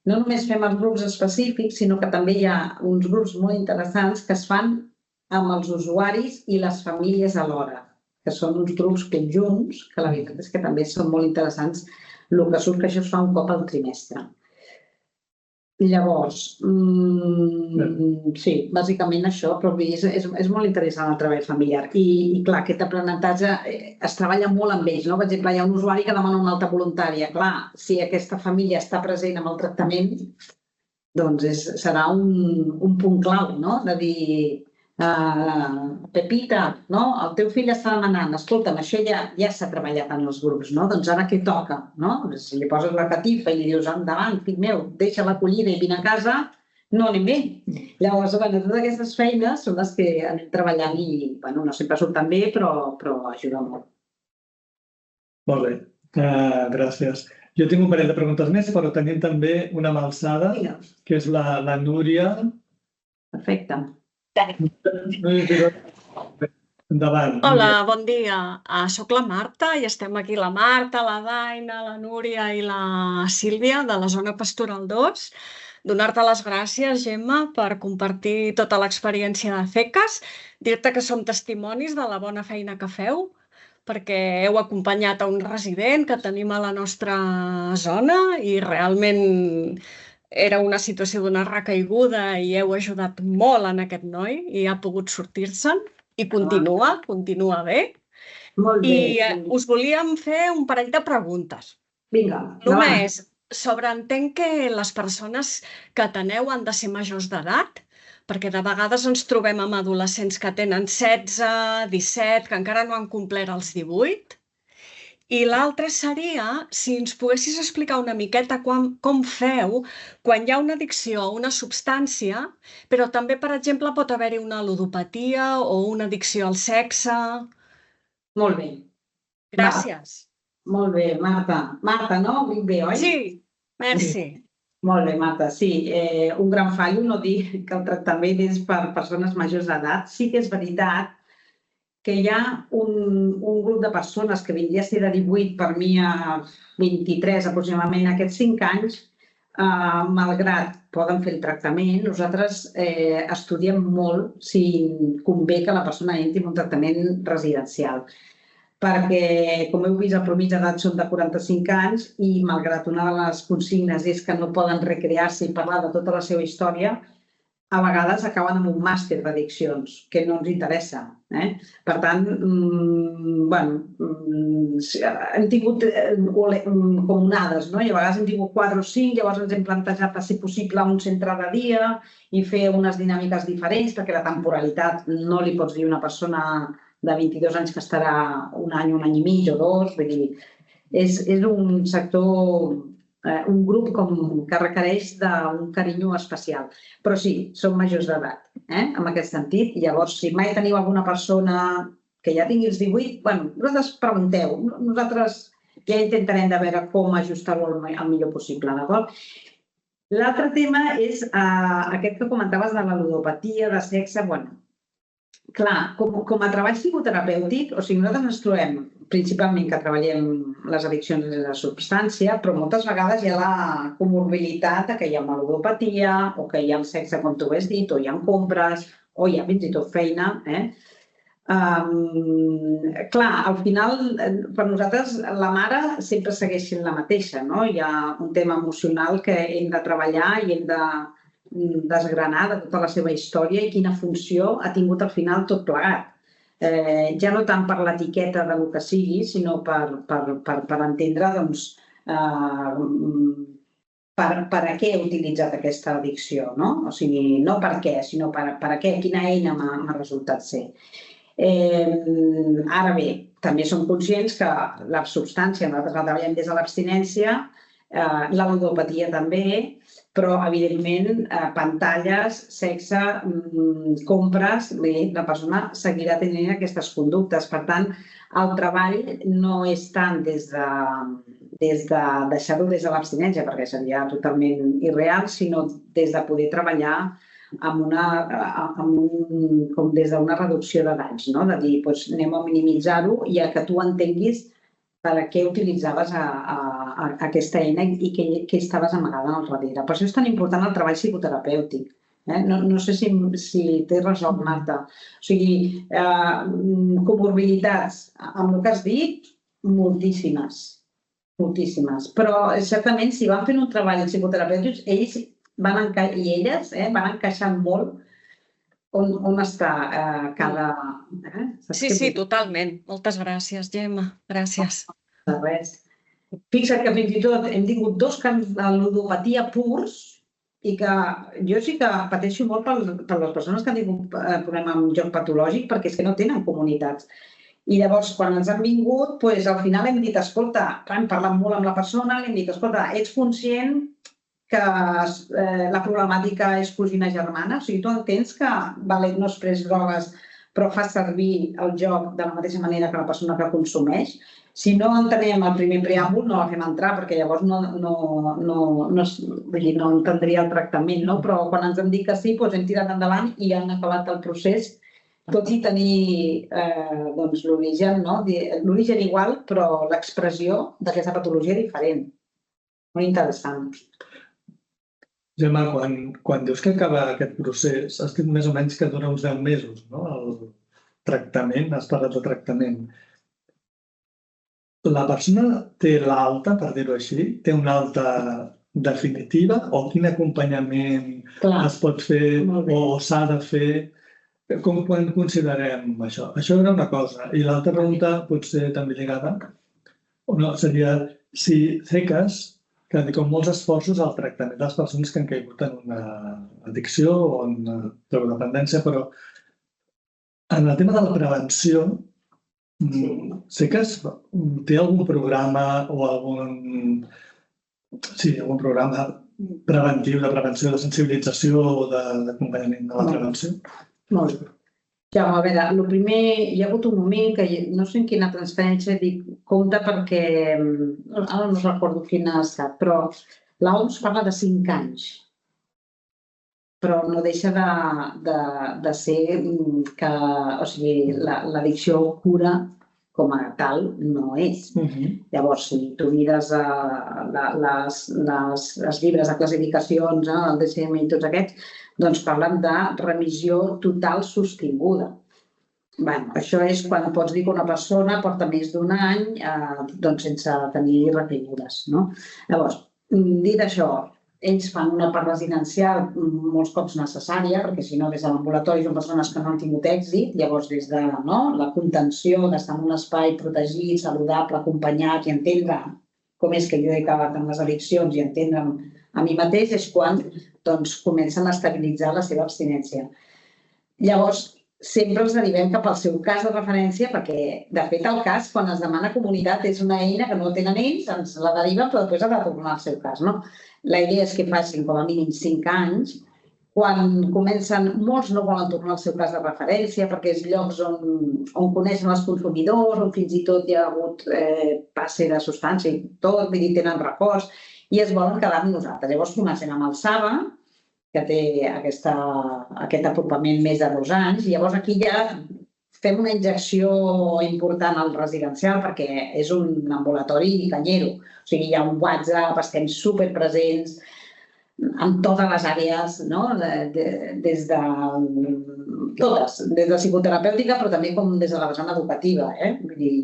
No només fem els grups específics, sinó que també hi ha uns grups molt interessants que es fan amb els usuaris i les famílies alhora, que són uns grups conjunts, que la veritat és que també són molt interessants, el que surt que això es fa un cop al trimestre. Llavors, sí, bàsicament això, però és molt interessant el treball familiar. I clar, aquest aprenentatge es treballa molt amb ells. Per exemple, hi ha un usuari que demana una alta voluntària. Clar, si aquesta família està present amb el tractament, doncs serà un punt clau, de dir, Pepita, el teu fill està demanant, escolta'm, això ja s'ha treballat en els grups, doncs ara què toca? Si li poses la catifa i li dius, endavant, fill meu, deixa l'acollida i vine a casa, no anem bé. Llavors, totes aquestes feines són les que anem treballant i no sempre surten bé, però ajuda molt. Molt bé, gràcies. Jo tinc un parell de preguntes més, però tenim també una mà alçada, que és la Núria. Perfecte. Endavant. Hola, bon dia. Soc la Marta i estem aquí la Marta, la Daina, la Núria i la Sílvia de la zona Pastoral 2. donar-te les gràcies, Gemma, per compartir tota l'experiència de CECAS, dir-te que som testimonis de la bona feina que feu, perquè heu acompanyat a un resident que tenim a la nostra zona i realment era una situació d'una recaiguda i heu ajudat molt en aquest noi i ha pogut sortir-se'n i continua bé. Molt I bé. us volíem fer un parell de preguntes. Vinga, Una endavant. és, entenc que les persones que ateneu han de ser majors d'edat, perquè de vegades ens trobem amb adolescents que tenen 16, 17, que encara no han complert els 18. I l'altre seria, si ens poguessis explicar una miqueta com feu quan hi ha una addicció a una substància, però també, per exemple, pot haver-hi una ludopatia o una addicció al sexe. Molt bé. Gràcies. Molt bé, Marta. Marta, no? Dic bé, oi? Sí, merci. Molt bé, Marta. Sí, un gran fallo no dir que el tractament és per persones majors d'edat. Sí que és veritat que hi ha un grup de persones que vindria a ser de 18, per mi a 23 aproximadament, aquests 5 anys, malgrat poden fer el tractament, nosaltres estudiem molt si convé que la persona entri en un tractament residencial. Perquè, com heu vist, el promís d'edat són de 45 anys i, malgrat una de les consignes és que no poden recrear-se i parlar de tota la seva història, a vegades acaben amb un màster d'addiccions, que no ens interessa. Per tant, hem tingut com onades, no? I a vegades hem tingut 4 o 5, llavors ens hem plantejat, si possible, un centre de dia i fer unes dinàmiques diferents, perquè la temporalitat no li pots dir a una persona de 22 anys que estarà un any i mig o 2. Vull dir, és un sector, un grup que requereix d'un carinyo especial. Però sí, som majors d'edat, en aquest sentit. Llavors, si mai teniu alguna persona que ja tingui els 18, nosaltres pregunteu. Nosaltres ja intentarem de veure com ajustar-ho el millor possible, d'acord? L'altre tema és aquest que comentaves de la ludopatia, de sexe. Clar, com a treball psicoterapèutic, o sigui, nosaltres ens trobem principalment que treballem les addiccions de la substància, però moltes vegades hi ha la comorbilitat que hi ha una ludopatia, o que hi ha el sexe, com tu has dit, o hi ha compres, o hi ha fins i tot feina. Clar, al final, per nosaltres, la mare sempre segueix sent la mateixa, no? Hi ha un tema emocional que hem de treballar i hem de desgranar de tota la seva història i quina funció ha tingut al final tot plegat. Ja no tant per l'etiqueta del que sigui, sinó per entendre per a què he utilitzat aquesta addicció, no? O sigui, no per què, sinó per a què, quina eina m'ha resultat ser. Ara bé, també som conscients que la substància, nosaltres la treballem des de l'abstinència, la ludopatia també, però, evidentment, pantalles, sexe, compres, la persona seguirà tenint aquestes conductes. Per tant, el treball no és tant des de deixar-ho des de l'abstinència, perquè seria totalment irreal, sinó des de poder treballar des d'una reducció de danys, no? De dir, anem a minimitzar-ho i que tu entenguis per a què utilitzaves aquesta eina i què estaves amagada al darrere. Per això és tan important el treball psicoterapèutic. No sé si t'he resolt, Marta. O sigui, comorbilitats, amb el que has dit, moltíssimes. Moltíssimes. Però, certament, si van fent un treball psicoterapèutic, ells i elles van encaixant molt on està cada... Sí, totalment. Moltes gràcies, Gemma. Gràcies. De res. Fixa't que fins i tot hem tingut 2 casos de ludopatia purs i que jo sí que pateixo molt per les persones que han tingut problema amb joc patològic perquè és que no tenen comunitats. I llavors, quan ens han vingut, al final hem dit, escolta, hem parlat molt amb la persona, li hem dit, escolta, ets conscient que la problemàtica és cosina germana? O sigui, tu entens que Valet no es pres drogues però fa servir el joc de la mateixa manera que la persona que consumeix? Si no entenem el primer preàmbul, no la fem entrar, perquè llavors no entendria el tractament, no? Però quan ens han dit que sí, hem tirat endavant i han acabat el procés, tot i tenir l'origen, l'origen igual, però l'expressió d'aquesta patologia diferent. Molt interessant. Gemma, quan dius que acaba aquest procés, has dit més o menys que dura uns 10 mesos, no? El tractament, has parlat de tractament. La persona té l'alta, per dir-ho així? Té una alta definitiva? O quin acompanyament es pot fer o s'ha de fer? Com considerem això? Això era una cosa. I l'altra pregunta, potser també lligada, seria si CECAS que dedica molts esforços al tractament de les persones que han caigut en una addicció o en una drogodependència, però en el tema de la prevenció, CECAS té algun programa o algun programa preventiu, de prevenció, de sensibilització o d'acompanyament de la prevenció? Molt bé. Jaume, a veure, el primer, hi ha hagut un moment que no sé en quina transferència dic compte perquè, ara no recordo quina ha estat, però l'OMS parla de 5 anys, però no deixa de ser que, o sigui, l'addicció cura com a tal no és. Llavors, si tu mires els llibres de classificacions, el DSM i tots aquests, doncs parlen de remissió total sostinguda. Això és quan pots dir que una persona porta més d'un any sense tenir recaigudes. Llavors, dit això, ells fan una part residencial molts cops necessària, perquè si no, des de l'ambulatori són persones que no han tingut èxit, llavors des de la contenció, d'estar en un espai protegit, saludable, acompanyat i entendre com és que jo he acabat amb les addiccions i entendre'm a mi mateix, és quan comencen a estabilitzar la seva abstinència. Llavors, sempre els derivem cap al seu cas de referència, perquè, de fet, el cas, quan es demana comunitat, és una eina que no tenen ells, ens la deriven, però després ha de tornar al seu cas. La idea és que facin com a mínim 5 anys. Quan comencen, molts no volen tornar al seu cas de referència, perquè és llocs on coneixen els consumidors, on fins i tot hi ha hagut passe de substància i tot, vull dir, tenen records, i es volen quedar amb nosaltres. Llavors comencem amb el SABA, que té aquest apropament més de 2 anys, i llavors aquí ja fem una injecció important al residencial perquè és un ambulatori canyero. O sigui, hi ha un WhatsApp, estem superpresents en totes les àrees, des de totes, des de psicoterapèutica, però també com des de la vessant educativa. Vull dir,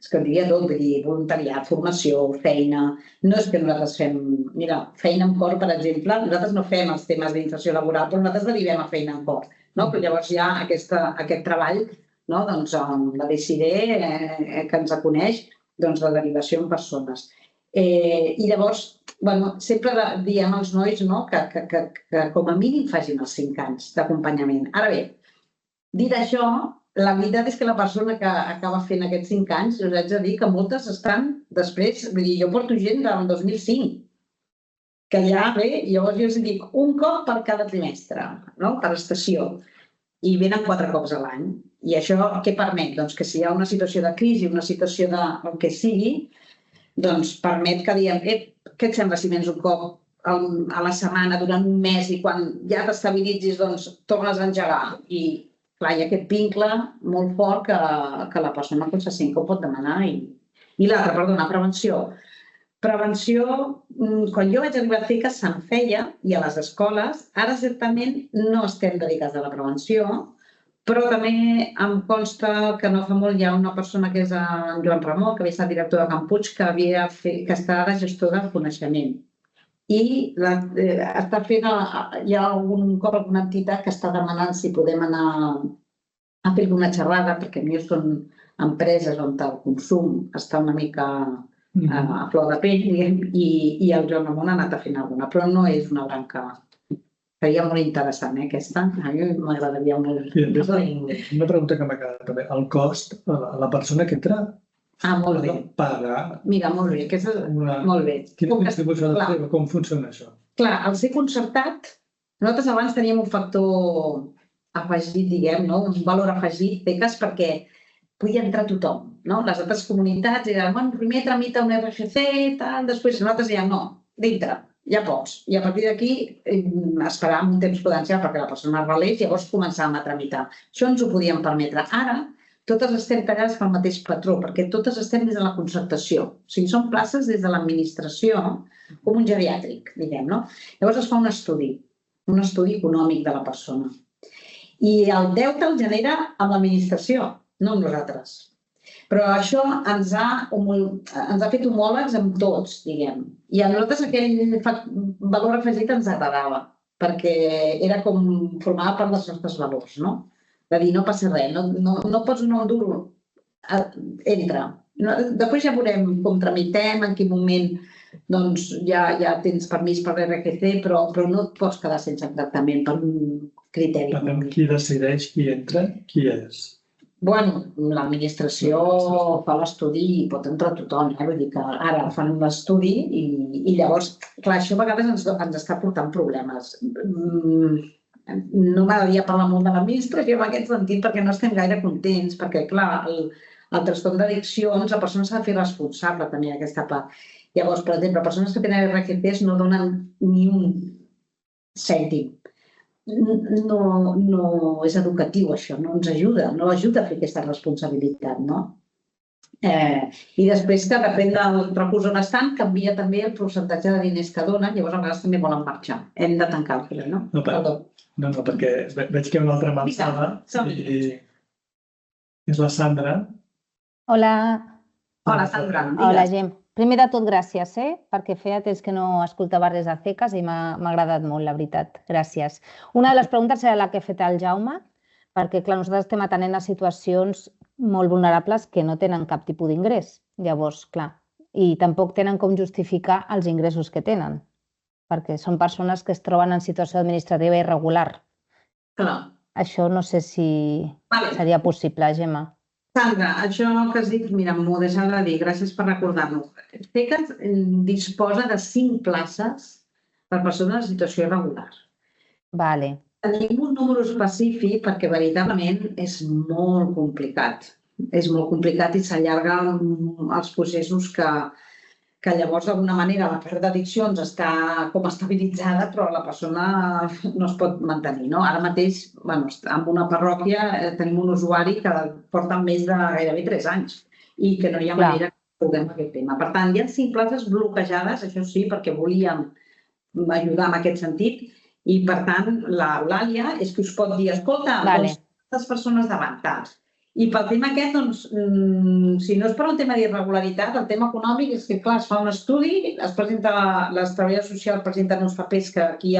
és que diria tot, vull dir, voluntariat, formació, feina. No és que nosaltres fem, mira, feina en cor, per exemple, nosaltres no fem els temes d'inserció laboral, però nosaltres derivem a feina en cor. Però llavors hi ha aquest treball amb la DCD que ens coneix de derivació en persones. I llavors, sempre diem als nois que com a mínim facin els 5 anys d'acompanyament. Ara bé, dit això, la veritat és que la persona que acaba fent aquests 5 anys, us haig de dir que moltes estan després, vull dir, jo porto gent del 2005, que ja ve, llavors jo els dic un cop per cada trimestre, per estació, i venen 4 cops a l'any. I això què permet? Doncs que si hi ha una situació de crisi, una situació del que sigui, doncs permet que diguem, què et sembla si vens un cop a la setmana durant un mes i quan ja t'estabilitzis, doncs tornes a engegar. I clar, hi ha aquest vincle molt fort que la persona se sent que ho pot demanar. I l'altre, perdona, prevenció. Prevenció, quan jo vaig arribar a fer que se'n feia, i a les escoles, ara certament no estem dedicats a la prevenció, però també em consta que no fa molt hi ha una persona que és en Joan Ramon, que havia estat director de Can Puig, que està de gestor del coneixement. I està fent, hi ha algun cop alguna entitat que està demanant si podem anar a fer alguna xerrada, perquè a són empreses on el consum està una mica a flor de pell, i el Joan Ramon ha anat a fer alguna, però no és una branca. Seria molt interessant, aquesta. A mi m'agradaria molt. Una pregunta que m'ha quedat també. El cost, la persona que entra, molt bé. Paga. Mira, molt bé. Molt bé. Quina distribució de fer? Com funciona això? Clar, al ser concertat, nosaltres abans teníem un factor afegit, diguem, un valor afegit, perquè podia entrar tothom. Les altres comunitats eren, primer tramita un RFC, després nosaltres dèiem, no, dintre. Ja pots. I a partir d'aquí esperàvem un temps prudencial perquè la persona es relés i llavors començàvem a tramitar. Això ens ho podíem permetre. Ara totes estem tallades pel mateix patró, perquè totes estem des de la concertació. O sigui, són places des de l'administració, com un geriàtric, diguem, no? Llavors es fa un estudi econòmic de la persona. I el deute el genera amb l'administració, no amb nosaltres. Però això ens ha fet homòlegs amb tots, diguem. I a nosaltres aquell valor afegit ens agradava, perquè era com formava part dels nostres valors, no? De dir, no passa res, no pots donar un duro, entra. Després ja veurem com tramitem, en quin moment ja tens permís per l'RQC, però no et pots quedar sense tractament per un criteri. Per tant, qui decideix qui entra, qui és? Bueno, l'administració fa l'estudi i pot entrar tothom, vull dir que ara fan l'estudi i llavors, clar, això a vegades ens està portant problemes. No m'agradaria parlar molt de l'administració en aquest sentit perquè no estem gaire contents, perquè, clar, el trastorn d'addiccions, la persona s'ha de fer responsable també d'aquesta part. Llavors, per exemple, persones que tenen RQCs no donen ni un cèntim. No és educatiu això, no ens ajuda, no ajuda a fer aquesta responsabilitat, no? I després que depèn del recurs on estan, canvia també el percentatge de diners que donen, llavors a vegades també volen marxar. Hem de tancar el fil, no? No, perquè veig que hi ha una altra alçada i és la Sandra. Hola. Hola, Sandra. Hola, Gem. Primer de tot, gràcies, perquè feia temps que no escoltava res de CECAS i m'ha agradat molt, la veritat. Gràcies. Una de les preguntes era la que ha fet el Jaume, perquè, clar, nosaltres estem atenent a situacions molt vulnerables que no tenen cap tipus d'ingrés. Llavors, clar, i tampoc tenen com justificar els ingressos que tenen, perquè són persones que es troben en situació administrativa irregular. Clar. Això no sé si seria possible, Gemma. Sandra, això que has dit, mira, m'ho deixava de dir, gràcies per recordar-nos. CECAS disposa de 5 places per persones en situació irregular. Vale. Tenim un número específic perquè veritablement és molt complicat. És molt complicat i s'allarga els processos que llavors d'alguna manera la part d'addiccions està com estabilitzada però la persona no es pot mantenir. Ara mateix, en una parròquia tenim un usuari que porta més de gairebé 3 anys i que no hi ha manera que puguem aquest tema. Per tant, hi ha 5 places bloquejades, això sí, perquè volíem ajudar en aquest sentit i per tant l'Eulàlia és que us pot dir, escolta, les persones davant, I pel tema aquest, si no és per un tema d'irregularitat, el tema econòmic és que, clar, es fa un estudi, les treballadores socials presenten uns papers que aquí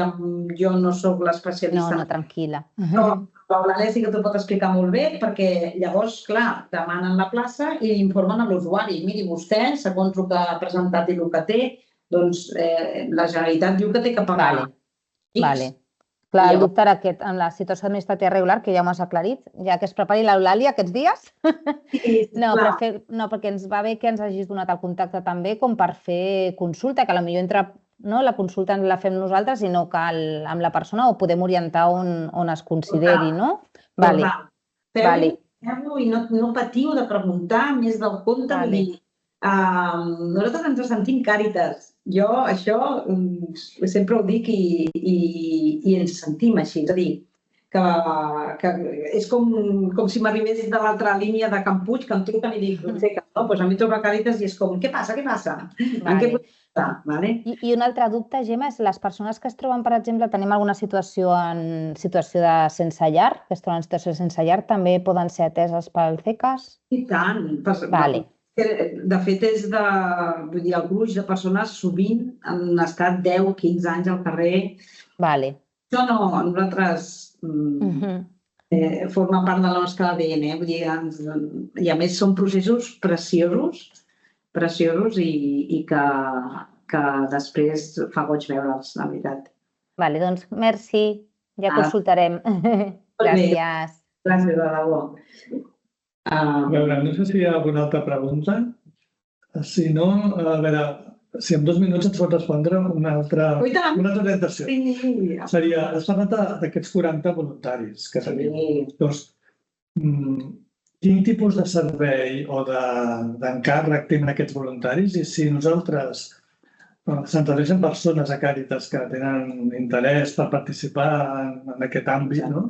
jo no soc l'especialista. No, tranquil·la. Però l'Eulàlia sí que t'ho pot explicar molt bé, perquè llavors, clar, demanen la plaça i informen a l'usuari. Miri, vostè, segons el que ha presentat i el que té, doncs la Generalitat diu que té que pagar. Vale. Clar, el dubte era aquest, en la situació administrativa regular, que ja m'has aclarit, ja que es prepari l'Eulàlia aquests dies. No, perquè ens va bé que ens hagis donat el contacte també com per fer consulta, que potser la consulta la fem nosaltres i no cal amb la persona o podem orientar on es consideri, no? Vale. Feu-ho i no patiu de preguntar més del compte. Nosaltres ens sentim Càritas. Jo això sempre ho dic i ens sentim així. És a dir, que és com si m'arribés de l'altra línia de Can Puig, que em truquen i dic, doncs a mi truca Càritas i és com, què passa? En què puc ajudar? I un altre dubte, Gemma, és les persones que es troben, per exemple, tenim alguna situació en situació de sense llar, que es troben en situació de sense llar, també poden ser ateses pel CECAS? I tant. Vale. De fet, és el gruix de persones sovint han estat 10-15 anys al carrer. Vale. Això no, nosaltres forma part del nostre ADN. I a més són processos preciosos i que després fa goig veure'ls, la veritat. Vale, doncs merci. Ja consultarem. Gràcies. Gràcies, de debò. A veure, no sé si hi ha alguna altra pregunta. Si no, a veure, si en 2 minuts ens pot respondre una altra orientació. Seria, has parlat d'aquests 40 voluntaris que tenim. Doncs, quin tipus de servei o d'encàrrec tenen aquests voluntaris? I si nosaltres s'adrecen persones a Càritas que tenen interès per participar en aquest àmbit, no?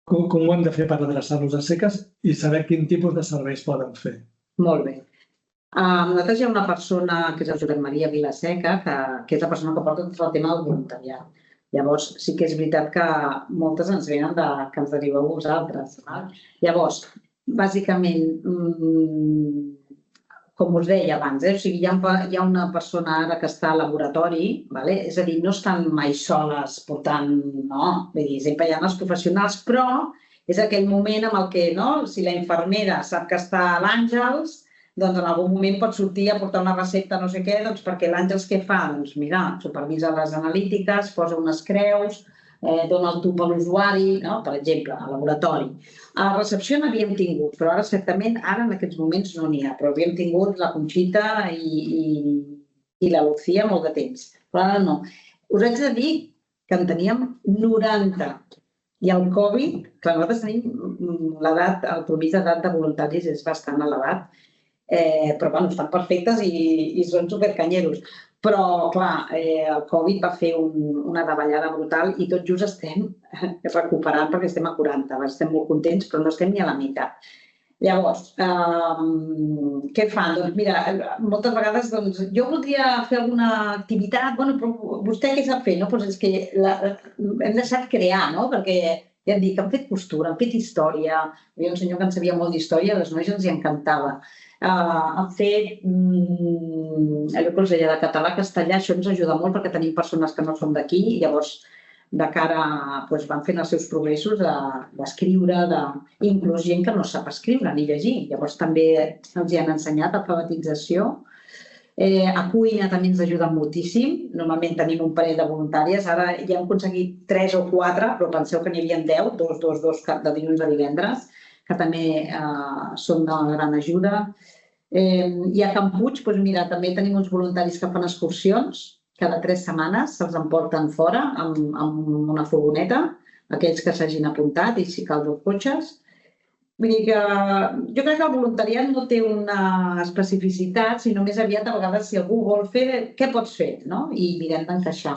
com ho hem de fer per adreçar-los a seques i saber quin tipus de serveis poden fer. Molt bé. Nosaltres hi ha una persona, que és el Josep Maria Vilaseca, que és la persona que porta tot el tema del voluntariat. Llavors, sí que és veritat que moltes ens venen que ens deriveu vosaltres. Llavors, bàsicament, com us deia abans, o sigui, hi ha una persona ara que està al laboratori, és a dir, no estan mai soles portant, no? Vull dir, sempre hi ha els professionals, però és aquell moment en el que, si la infermera sap que està a l'Àngels, doncs en algun moment pot sortir a portar una recepta no sé què, doncs perquè l'Àngels què fa? Doncs mira, supervisa les analítiques, posa unes creus, dona el tub a l'usuari, per exemple, al laboratori. A la recepció n'havíem tingut, però ara certament, ara en aquests moments no n'hi ha, però havíem tingut la Conxita i la Lucía molt de temps, però ara no. Us haig de dir que en teníem 90 i el Covid, clar, nosaltres tenim l'edat, el promís d'edat de voluntaris és bastant elevat, però bueno, estan perfectes i són supercanyeros. Però, clar, el Covid va fer una davallada brutal i tot just estem recuperant perquè estem a 40. Estem molt contents, però no estem ni a la meitat. Llavors, què fan? Doncs mira, moltes vegades jo voldria fer alguna activitat, però vostè què sap fer? Doncs és que hem deixat crear, perquè ja et dic, han fet costura, han fet història. Hi havia un senyor que en sabia molt d'història, a les noies ens hi encantava. Han fet allò que us deia de català, castellà, això ens ajuda molt perquè tenim persones que no són d'aquí i llavors de cara van fent els seus progressos d'escriure, inclús gent que no sap escriure ni llegir. Llavors també els hi han ensenyat alfabetització. A cuina també ens ajuda moltíssim. Normalment tenim un parell de voluntàries. Ara ja hem aconseguit 3 o 4, però penseu que n'hi havia 10, dos de dilluns a divendres, que també són de gran ajuda. I a Can Puig, mira, també tenim uns voluntaris que fan excursions. Cada 3 setmanes se'ls emporten fora amb una furgoneta, aquells que s'hagin apuntat i si cal 2 cotxes. Vull dir que jo crec que el voluntariat no té una especificitat, sinó més aviat a vegades si algú vol fer, què pots fer? I mirem d'encaixar.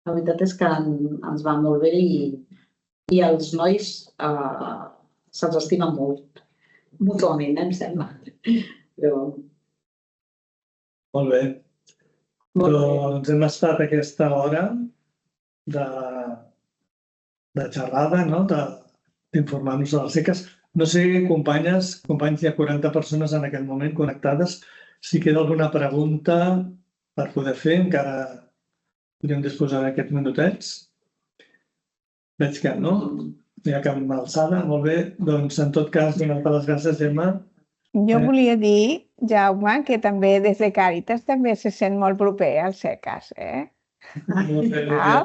La veritat és que ens va molt bé i els nois se'ls estima molt, mútuament, em sembla. Molt bé. Doncs hem estat aquesta hora de xerrada, d'informar-nos de les seques. No sé, companyes, hi ha 40 persones en aquest moment connectades. Si queda alguna pregunta per poder fer, encara podríem disposar d'aquests minutets. Veig que no. Hi ha cap alçada, molt bé. Doncs, en tot cas, donar-te les gràcies, Gemma. Jo volia dir, Jaume, que també des de Càritas també se sent molt proper als seques, Molt bé, Lília.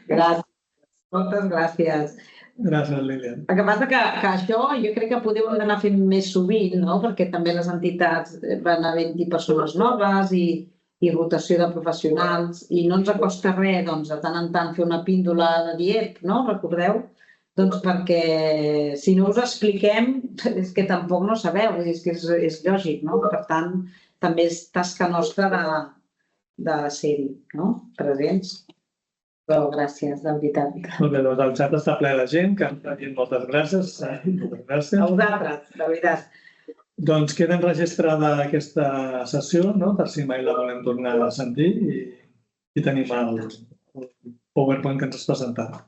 Gràcies. Moltes gràcies. Gràcies, Lília. El que passa que això jo crec que podem anar fent més sovint, perquè també les entitats van havent-hi persones noves i rotació de professionals i no ens acosta res, de tant en tant fer una píndola de diep, recordeu? Doncs perquè si no us expliquem és que tampoc no sabeu, és que és lògic, Per tant, també és tasca nostra de ser-hi, presents. Però gràcies, de veritat. Molt bé, doncs el xat està ple de gent, que ens ha dit moltes gràcies. A vosaltres, de veritat. Doncs queda enregistrada aquesta sessió, per si mai la volem tornar a sentir i tenim el PowerPoint que ens has presentat.